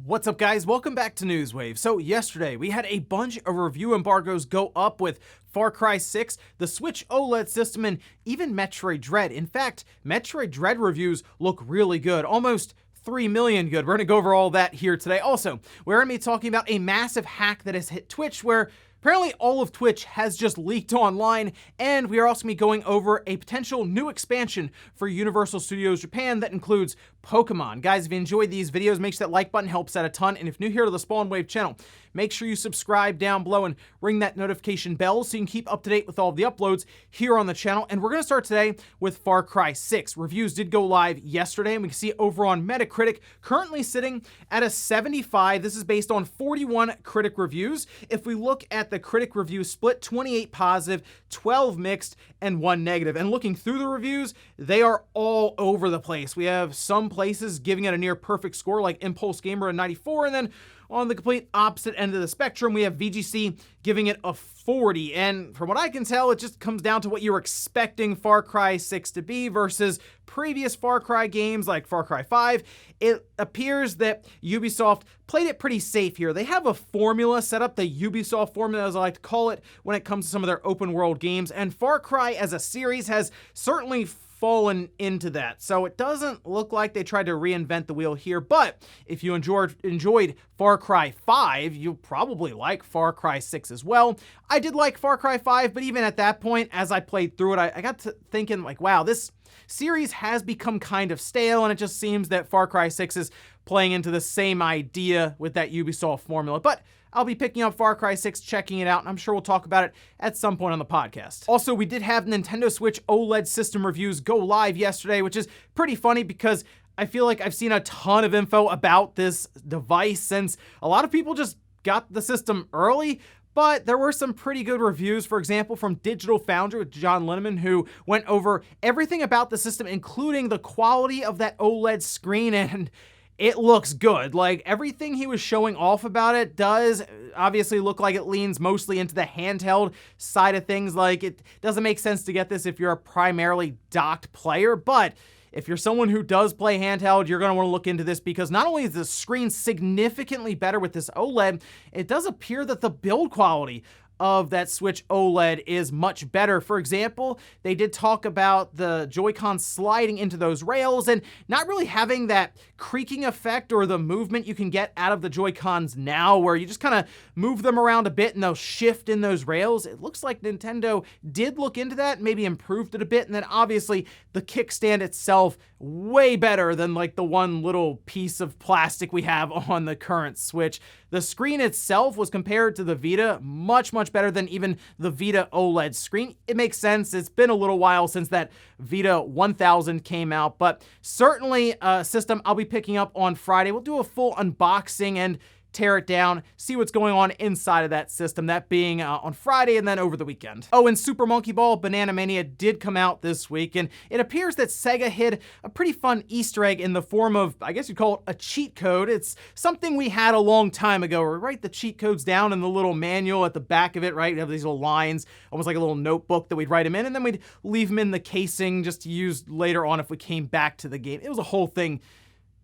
What's up, guys? Welcome back to Newswave. So yesterday we had a bunch of review embargoes go up with Far Cry 6, the Switch OLED system, and even Metroid Dread. In fact, Metroid Dread reviews look really good, almost 3 million good. We're going to go over all that here today. Also, we're going to be talking about a massive hack that has hit Twitch where apparently all of Twitch has just leaked online, and we are also going to be going over a potential new expansion for Universal Studios Japan that includes Pokemon. Guys, if you enjoyed these videos, make sure that like button helps out a ton, and if new here to the Spawn Wave channel, make sure you subscribe down below and ring that notification bell so you can keep up to date with all of the uploads here on the channel. And we're going to start today with Far Cry 6. Reviews did go live yesterday, and we can see over on Metacritic, currently sitting at a 75. This is based on 41 critic reviews. If we look at the critic review split, 28 positive, 12 mixed, and 1 negative. And looking through the reviews, they are all over the place. We have some places giving it a near perfect score like Impulse Gamer a 94, and then on the complete opposite end of the spectrum, we have VGC giving it a 40. And from what I can tell, it just comes down to what you're expecting Far Cry 6 to be versus previous Far Cry games like Far Cry 5. It appears that Ubisoft played it pretty safe here. They have a formula set up, the Ubisoft formula, as I like to call it, when it comes to some of their open world games. And Far Cry as a series has certainly fallen into that. So it doesn't look like they tried to reinvent the wheel here, but if you enjoyed Far Cry 5, you'll probably like Far Cry 6 as well. I did like Far Cry 5, but even at that point, as I played through it, I got to thinking like, wow, this series has become kind of stale, and it just seems that Far Cry 6 is playing into the same idea with that Ubisoft formula. But I'll be picking up Far Cry 6, checking it out, and I'm sure we'll talk about it at some point on the podcast. Also, we did have Nintendo Switch OLED system reviews go live yesterday, which is pretty funny because I feel like I've seen a ton of info about this device since a lot of people just got the system early. But there were some pretty good reviews, for example, from Digital Foundry with John Linneman, who went over everything about the system, including the quality of that OLED screen, and it looks good. Like, everything he was showing off about it does obviously look like it leans mostly into the handheld side of things. Like, it doesn't make sense to get this if you're a primarily docked player, but if you're someone who does play handheld, you're going to want to look into this because not only is the screen significantly better with this OLED, it does appear that the build quality of that Switch OLED is much better. For example, they did talk about the Joy-Con sliding into those rails and not really having that creaking effect or the movement you can get out of the Joy-Cons now, where you just kind of move them around a bit and they'll shift in those rails. It looks like Nintendo did look into that, maybe improved it a bit, and then obviously the kickstand itself way better than like the one little piece of plastic we have on the current Switch. The screen itself was compared to the Vita much better than even the Vita OLED screen. It makes sense. It's been a little while since that Vita 1000 came out, but certainly a system I'll be picking up on Friday. We'll do a full unboxing and tear it down, see what's going on inside of that system, that being on Friday and then over the weekend. Oh, and Super Monkey Ball Banana Mania did come out this week, and it appears that Sega hid a pretty fun Easter egg in the form of, I guess you'd call it a cheat code. It's something we had a long time ago, where we write the cheat codes down in the little manual at the back of it, right? We have these little lines, almost like a little notebook that we'd write them in, and then we'd leave them in the casing just to use later on if we came back to the game. It was a whole thing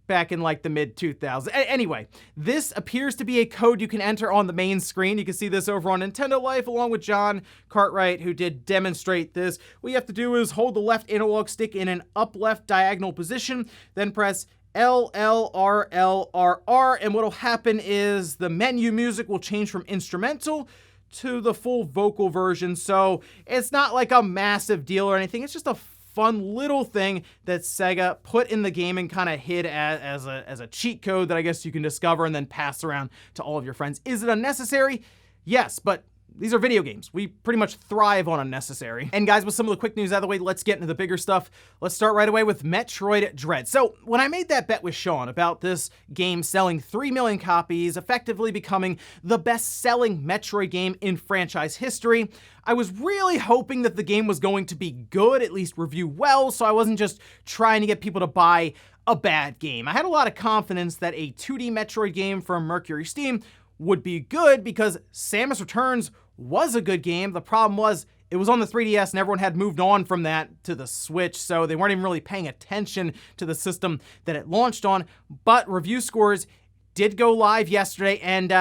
back in like the mid-2000s. Anyway, this appears to be a code you can enter on the main screen. You can see this over on Nintendo Life along with John Cartwright, who did demonstrate this. What you have to do is hold the left analog stick in an up-left diagonal position, then press L, L, R, L, R, R, and what'll happen is the menu music will change from instrumental to the full vocal version. So it's not like a massive deal or anything. It's just a fun little thing that Sega put in the game and kind of hid as a cheat code that I guess you can discover and then pass around to all of your friends. Is it unnecessary? Yes, but these are video games. We pretty much thrive on unnecessary. And guys, with some of the quick news out of the way, let's get into the bigger stuff. Let's start right away with Metroid Dread. So when I made that bet with Sean about this game selling 3 million copies, effectively becoming the best-selling Metroid game in franchise history, I was really hoping that the game was going to be good, at least review well, so I wasn't just trying to get people to buy a bad game. I had a lot of confidence that a 2D Metroid game from Mercury Steam would be good because Samus Returns was a good game. The problem was it was on the 3DS and everyone had moved on from that to the Switch, so they weren't even really paying attention to the system that it launched on. But review scores did go live yesterday, and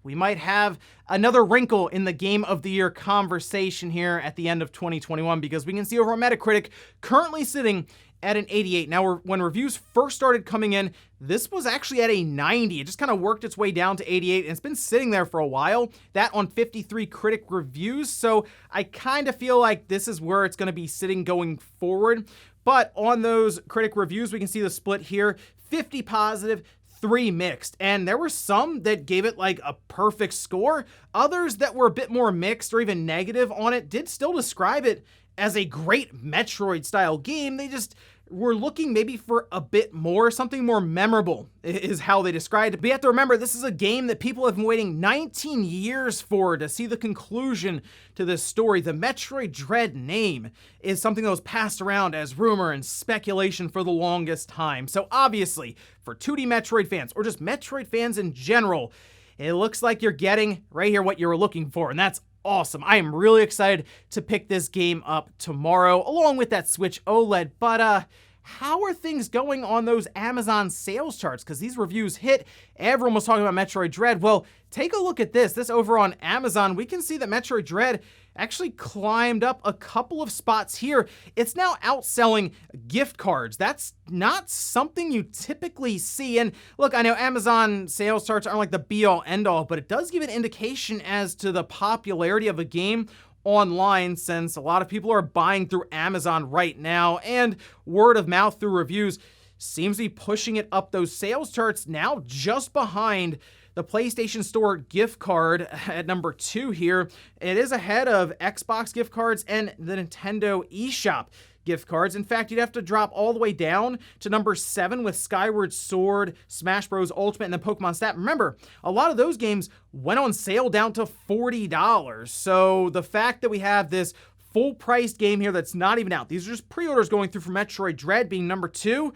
we might have another wrinkle in the Game of the Year conversation here at the end of 2021, because we can see over on Metacritic currently sitting at an 88. Now, when reviews first started coming in, this was actually at a 90. It just kind of worked its way down to 88, and it's been sitting there for a while. That on 53 critic reviews, so I kind of feel like this is where it's going to be sitting going forward. But on those critic reviews, we can see the split here, 50 positive, 3 mixed, and there were some that gave it like a perfect score. Others that were a bit more mixed or even negative on it did still describe it as a great Metroid style game. They just were looking maybe for a bit more, something more memorable is how they described it. But you have to remember, this is a game that people have been waiting 19 years for to see the conclusion to this story. The Metroid Dread name is something that was passed around as rumor and speculation for the longest time. So obviously, for 2D Metroid fans, or just Metroid fans in general, it looks like you're getting right here what you were looking for, and that's awesome. I am really excited to pick this game up tomorrow, along with that Switch OLED. But how are things going on those Amazon sales charts? Because these reviews hit, everyone was talking about Metroid Dread. Well, take a look at this. This over on Amazon, we can see that Metroid Dread actually climbed up a couple of spots here. It's now outselling gift cards. That's not something you typically see. And look, I know Amazon sales charts aren't like the be-all end-all, but it does give an indication as to the popularity of a game online, since a lot of people are buying through Amazon right now, and word of mouth through reviews seems to be pushing it up those sales charts, now just behind the PlayStation Store gift card at number 2 here. It is ahead of Xbox gift cards and the Nintendo eShop gift cards. In fact, you'd have to drop all the way down to number 7 with Skyward Sword, Smash Bros. Ultimate, and then Pokemon Snap. Remember, a lot of those games went on sale down to $40. So the fact that we have this full-priced game here that's not even out, these are just pre-orders going through for Metroid Dread being number 2,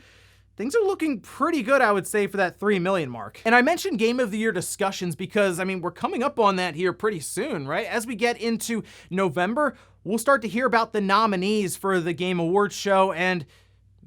things are looking pretty good, I would say, for that 3 million mark. And I mentioned Game of the Year discussions because, I mean, we're coming up on that here pretty soon, right? As we get into November, we'll start to hear about the nominees for the Game Awards show, and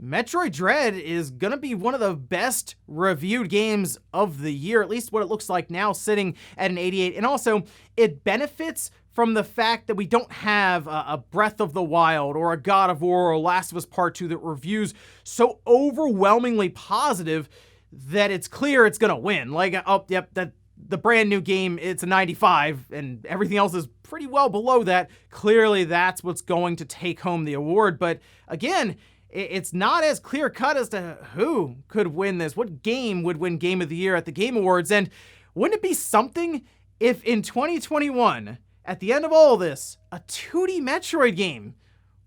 Metroid Dread is gonna be one of the best reviewed games of the year, at least what it looks like now, sitting at an 88. And also, it benefits from the fact that we don't have a Breath of the Wild or a God of War or Last of Us Part 2 that reviews so overwhelmingly positive that it's clear it's gonna win. Like, oh, yep, the brand new game, it's a 95, and everything else is pretty well below that. Clearly, that's what's going to take home the award. But again, it's not as clear cut as to who could win this. What game would win Game of the Year at the Game Awards? And wouldn't it be something if in 2021, at the end of all this, a 2D Metroid game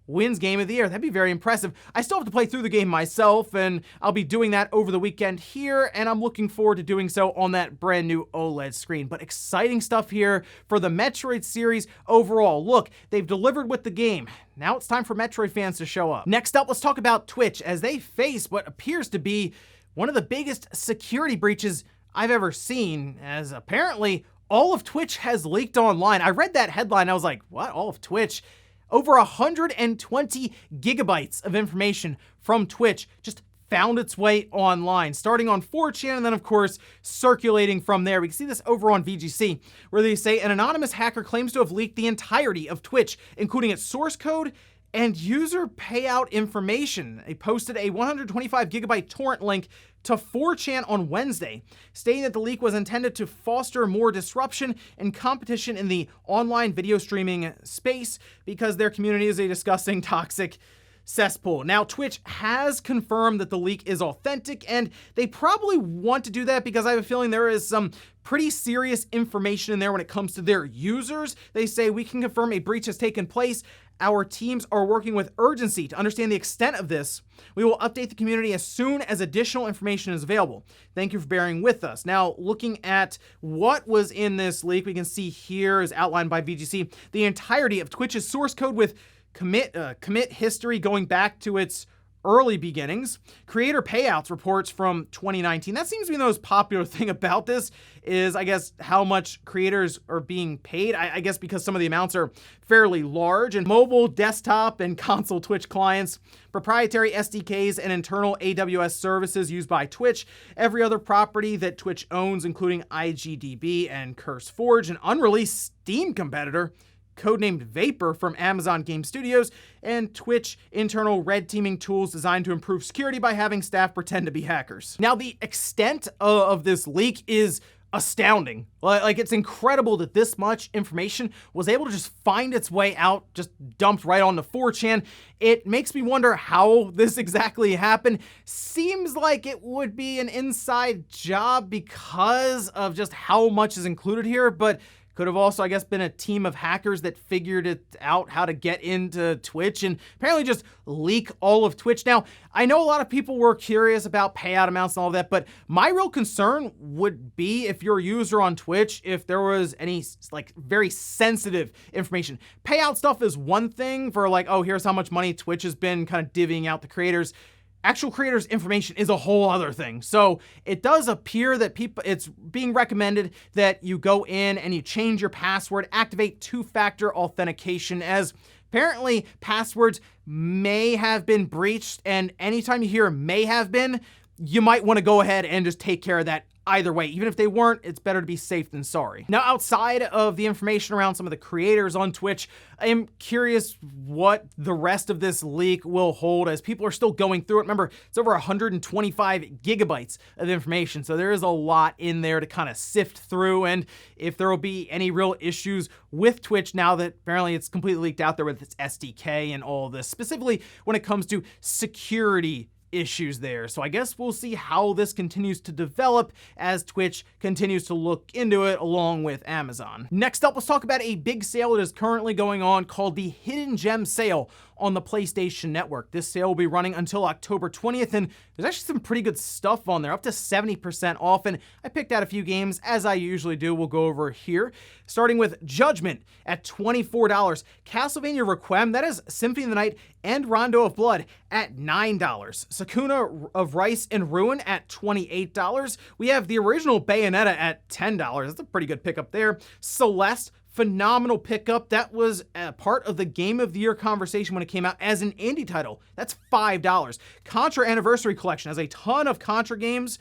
wins Game of the Year? That'd be very impressive. I still have to play through the game myself, and I'll be doing that over the weekend here, and I'm looking forward to doing so on that brand new OLED screen. But exciting stuff here for the Metroid series overall. Look, they've delivered with the game. Now it's time for Metroid fans to show up. Next up, let's talk about Twitch, as they face what appears to be one of the biggest security breaches I've ever seen, as apparently all of Twitch has leaked online. I read that headline, I was like, what, all of Twitch? Over 120 gigabytes of information from Twitch just found its way online, starting on 4chan and then, of course, circulating from there. We can see this over on VGC, where they say an anonymous hacker claims to have leaked the entirety of Twitch, including its source code and user payout information. They posted a 125 gigabyte torrent link to 4chan on Wednesday, stating that the leak was intended to foster more disruption and competition in the online video streaming space because their community is a disgusting, toxic cesspool. Now, Twitch has confirmed that the leak is authentic, and they probably want to do that because I have a feeling there is some pretty serious information in there when it comes to their users. They say, we can confirm a breach has taken place. Our teams are working with urgency to understand the extent of this. We will update the community as soon as additional information is available. Thank you for bearing with us. Now, looking at what was in this leak, we can see here, as outlined by VGC, the entirety of Twitch's source code with commit history going back to its early beginnings. Creator payouts reports from 2019. That seems to be the most popular thing about this is, I guess, how much creators are being paid. I guess because some of the amounts are fairly large. And mobile, desktop, and console Twitch clients, proprietary SDKs, and internal AWS services used by Twitch, every other property that Twitch owns, including IGDB and CurseForge, an unreleased Steam competitor, codenamed Vapor from Amazon Game Studios, and Twitch internal red teaming tools designed to improve security by having staff pretend to be hackers. Now, the extent of this leak is astounding. Like, it's incredible that this much information was able to just find its way out, just dumped right onto 4chan. It makes me wonder how this exactly happened. Seems like it would be an inside job because of just how much is included here, but could have also, I guess, been a team of hackers that figured it out how to get into Twitch and apparently just leak all of Twitch. Now, I know a lot of people were curious about payout amounts and all of that, but my real concern would be if you're a user on Twitch, if there was any like very sensitive information. Payout stuff is one thing for like, oh, here's how much money Twitch has been kind of divvying out to creators. Actual creators' information is a whole other thing. So it does appear that it's being recommended that you go in and you change your password, activate two-factor authentication, as apparently passwords may have been breached, and anytime you hear may have been, you might want to go ahead and just take care of that. Either way, even if they weren't, it's better to be safe than sorry. Now, outside of the information around some of the creators on Twitch, I am curious what the rest of this leak will hold as people are still going through it. Remember, it's over 125 gigabytes of information, so there is a lot in there to kind of sift through, and if there will be any real issues with Twitch now that apparently it's completely leaked out there with its SDK and all this, specifically when it comes to security issues there. So I guess we'll see how this continues to develop as Twitch continues to look into it along with Amazon. Next up, let's talk about a big sale that is currently going on called the Hidden Gem Sale on the PlayStation Network. This sale will be running until October 20th, and there's actually some pretty good stuff on there, up to 70% off, and I picked out a few games, as I usually do. We'll go over here, starting with Judgment at $24, Castlevania Requiem, that is Symphony of the Night and Rondo of Blood at $9, Sakuna of Rice and Ruin at $28, we have the original Bayonetta at $10, that's a pretty good pickup there, Celeste, phenomenal pickup. That was a part of the Game of the Year conversation when it came out as an indie title. That's $5. Contra Anniversary Collection has a ton of Contra games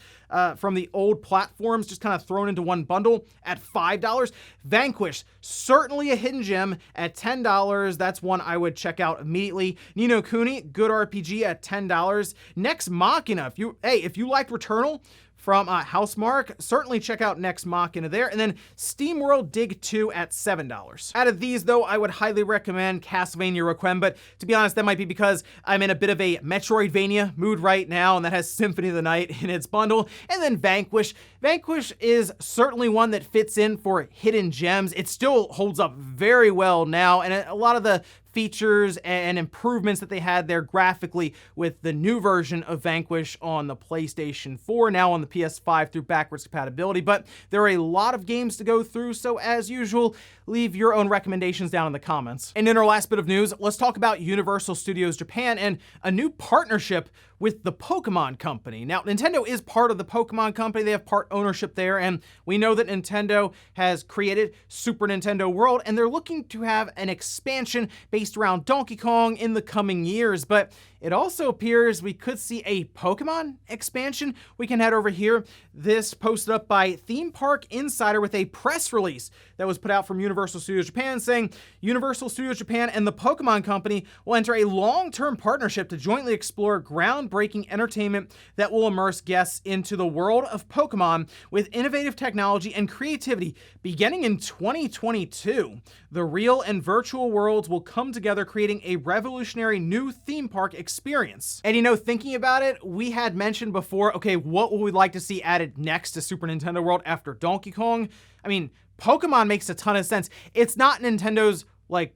from the old platforms just kind of thrown into one bundle at $5. Vanquish, certainly a hidden gem at $10. That's one I would check out immediately. Ni no Kuni, good RPG at $10. Nex Machina, if you liked Returnal from Housemarque, certainly check out Nex Machina there. And then SteamWorld Dig 2 at $7. Out of these, though, I would highly recommend Castlevania Requiem, but to be honest, that might be because I'm in a bit of a Metroidvania mood right now, and that has Symphony of the Night in its bundle. And then Vanquish. Vanquish is certainly one that fits in for hidden gems. It still holds up very well now, and a lot of the features and improvements that they had there graphically with the new version of Vanquish on the PlayStation 4, now on the PS5 through backwards compatibility. But there are a lot of games to go through, so as usual, leave your own recommendations down in the comments. And in our last bit of news, let's talk about Universal Studios Japan and a new partnership with the Pokemon Company. Now, Nintendo is part of the Pokemon Company. They have part ownership there, and we know that Nintendo has created Super Nintendo World, and they're looking to have an expansion based around Donkey Kong in the coming years, but it also appears we could see a Pokemon expansion. We can head over here. This posted up by Theme Park Insider with a press release that was put out from Universal Studios Japan saying Universal Studios Japan and the Pokemon Company will enter a long-term partnership to jointly explore groundbreaking entertainment that will immerse guests into the world of Pokemon with innovative technology and creativity beginning in 2022. The real and virtual worlds will come together, creating a revolutionary new theme park experience. And thinking about it, we had mentioned before, okay, what would we like to see added next to Super Nintendo World after Donkey Kong? I mean, Pokemon makes a ton of sense. It's not Nintendo's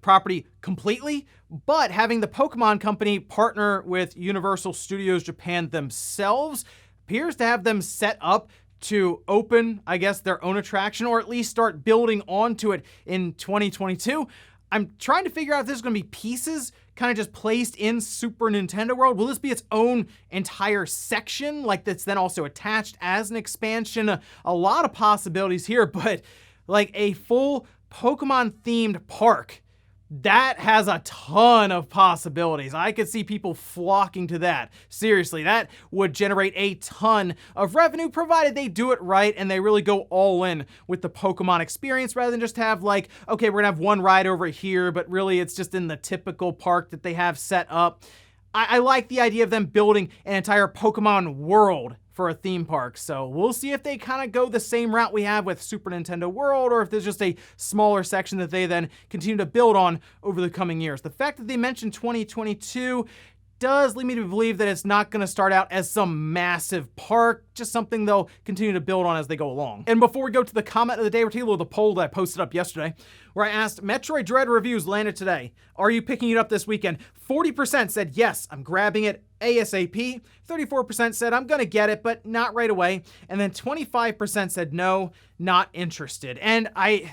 property completely, but having the Pokemon Company partner with Universal Studios Japan themselves appears to have them set up to open, I guess, their own attraction, or at least start building onto it in 2022. I'm trying to figure out if there's going to be pieces kind of just placed in Super Nintendo World? Will this be its own entire section, like that's then also attached as an expansion? A lot of possibilities here, but like a full Pokemon themed park, that has a ton of possibilities. I could see people flocking to that. Seriously, that would generate a ton of revenue, provided they do it right and they really go all in with the Pokemon experience, rather than just have like, okay, we're gonna have one ride over here, but really it's just in the typical park that they have set up. I like the idea of them building an entire Pokemon world for a theme park. So we'll see if they kind of go the same route we have with Super Nintendo World, or if there's just a smaller section that they then continue to build on over the coming years. The fact that they mentioned 2022 does lead me to believe that it's not going to start out as some massive park, just something they'll continue to build on as they go along. And before we go to the comment of the day, we're taking a look at the poll that I posted up yesterday, where I asked, Metroid Dread reviews landed today. Are you picking it up this weekend? 40% said, yes, I'm grabbing it ASAP. 34% said, I'm gonna get it, but not right away. And then 25% said, no, not interested. And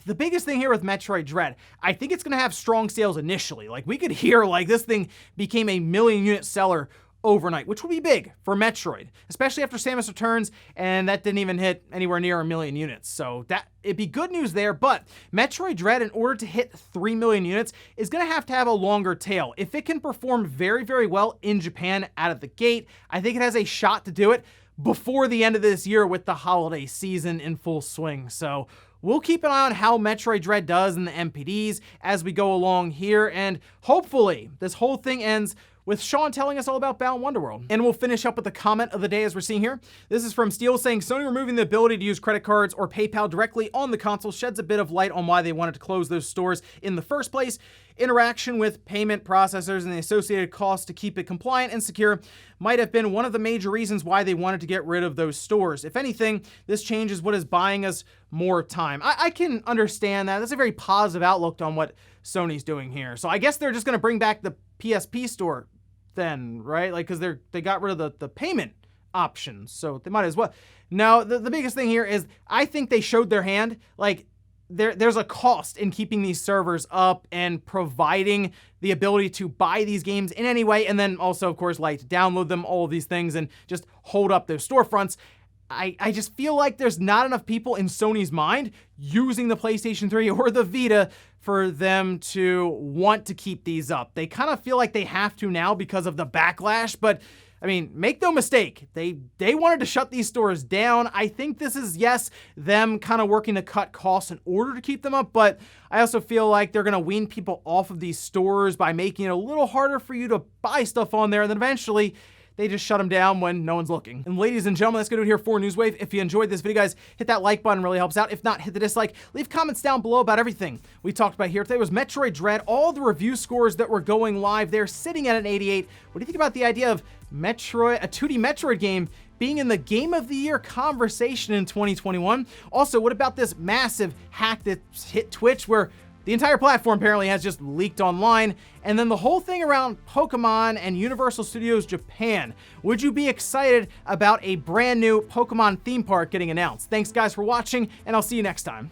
the biggest thing here with Metroid Dread, I think it's gonna have strong sales initially. Like, we could hear like this thing became a 1 million unit seller overnight, which would be big for Metroid, especially after Samus Returns, and that didn't even hit anywhere near 1 million units. So it'd be good news there, but Metroid Dread, in order to hit 3 million units, is gonna have to have a longer tail. If it can perform very, very well in Japan out of the gate, I think it has a shot to do it before the end of this year with the holiday season in full swing. So we'll keep an eye on how Metroid Dread does in the MPDs as we go along here, and hopefully this whole thing ends with Sean telling us all about Balan Wonderworld. And we'll finish up with the comment of the day as we're seeing here. This is from Steel saying, Sony removing the ability to use credit cards or PayPal directly on the console sheds a bit of light on why they wanted to close those stores in the first place. Interaction with payment processors and the associated costs to keep it compliant and secure might have been one of the major reasons why they wanted to get rid of those stores. If anything, this change is what is buying us more time. I can understand that. That's a very positive outlook on what Sony's doing here. So I guess they're just going to bring back the PSP store then, right? Like, because they got rid of the payment options, so they might as well. No, the biggest thing here is I think they showed their hand. Like, there's a cost in keeping these servers up and providing the ability to buy these games in any way, and then also, of course, like, download them, all of these things, and just hold up those storefronts. I just feel like there's not enough people in Sony's mind using the PlayStation 3 or the Vita for them to want to keep these up. They kind of feel like they have to now because of the backlash, but I mean, make no mistake, they wanted to shut these stores down. I think this is, yes, them kind of working to cut costs in order to keep them up, but I also feel like they're going to wean people off of these stores by making it a little harder for you to buy stuff on there, and then eventually they just shut them down when no one's looking. And ladies and gentlemen, that's gonna do it here for Newswave. If you enjoyed this video, guys, hit that like button, really helps out. If not, hit the dislike. Leave comments down below about everything we talked about here. Today was Metroid Dread, all the review scores that were going live. They're sitting at an 88. What do you think about the idea of Metroid, a 2D Metroid game, being in the Game of the Year conversation in 2021? Also, what about this massive hack that's hit Twitch where the entire platform apparently has just leaked online, and then the whole thing around Pokemon and Universal Studios Japan? Would you be excited about a brand new Pokemon theme park getting announced? Thanks guys for watching, and I'll see you next time.